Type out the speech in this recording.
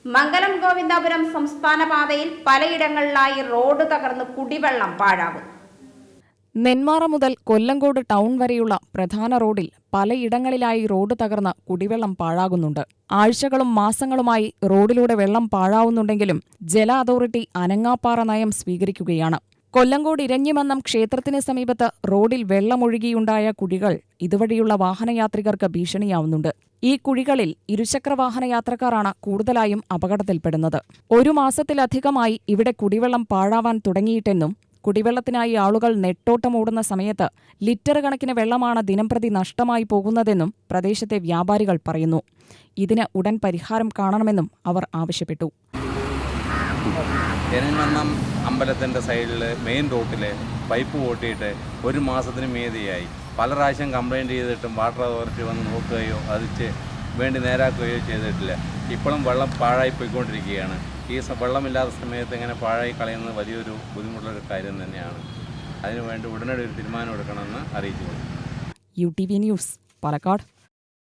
മംഗലം ഗോവിന്ദാപുരം സംസ്ഥാന പാതയിൽ പലയിടങ്ങളിലായി റോഡ് തകർന്ന് കുടിവെള്ളം പാഴാകുന്നു. നെന്മാറ മുതൽ കൊല്ലങ്കോട് ടൗൺ വരെയുള്ള പ്രധാന റോഡിൽ പലയിടങ്ങളിലായി റോഡ് തകർന്ന് കുടിവെള്ളം പാഴാകുന്നുണ്ട്. ആഴ്ചകളും മാസങ്ങളുമായി റോഡിലൂടെ വെള്ളം പാഴാവുന്നുണ്ടെങ്കിലും ജല അതോറിറ്റി അനങ്ങാപ്പാറ നയം സ്വീകരിക്കുകയാണ്. കൊല്ലങ്കോട് ഇരഞ്ഞിമന്നം ക്ഷേത്രത്തിന് സമീപത്ത് റോഡിൽ വെള്ളമൊഴുകിയുണ്ടായ കുഴികൾ ഇതുവഴിയുള്ള വാഹനയാത്രികർക്ക് ഭീഷണിയാവുന്നുണ്ട്. ഈ കുഴികളിൽ ഇരുചക്രവാഹന യാത്രക്കാരാണ് കൂടുതലായും അപകടത്തിൽപ്പെടുന്നത്. 1 മാസത്തിലധികമായി ഇവിടെ കുടിവെള്ളം പാഴാവാൻ തുടങ്ങിയിട്ടെന്നും കുടിവെള്ളത്തിനായി ആളുകൾ നെട്ടോട്ടമോടുന്ന സമയത്ത് ലിറ്റർ കണക്കിന് വെള്ളമാണ് ദിനംപ്രതി നഷ്ടമായി പോകുന്നതെന്നും പ്രദേശത്തെ വ്യാപാരികൾ പറയുന്നു. ഇതിന് ഉടൻ പരിഹാരം കാണണമെന്നും അവർ ആവശ്യപ്പെട്ടു. എരഞ്ഞിമന്നം അമ്പലത്തിൻ്റെ സൈഡിൽ മെയിൻ റോട്ടിൽ പൈപ്പ് പൊട്ടിയിട്ട് 1 മാസത്തിന് മീതിയായി. പല പ്രാവശ്യം കംപ്ലയിൻറ്റ് ചെയ്തിട്ടും വാട്ടർ അതോറിറ്റി വന്ന് നോക്കുകയോ അതിച്ച് വേണ്ടി നേരാക്കുകയോ ചെയ്തിട്ടില്ല. ഇപ്പോഴും വെള്ളം പാഴായി പോയിക്കൊണ്ടിരിക്കുകയാണ്. ഈ വെള്ളമില്ലാത്ത സമയത്ത് ഇങ്ങനെ പാഴായി കളയുന്നത് വലിയൊരു ബുദ്ധിമുട്ടുള്ളൊരു കാര്യം തന്നെയാണ്. അതിനുവേണ്ടി ഉടനടി ഒരു തീരുമാനം എടുക്കണമെന്ന് അറിയിച്ചു. UTV news, Palakkad.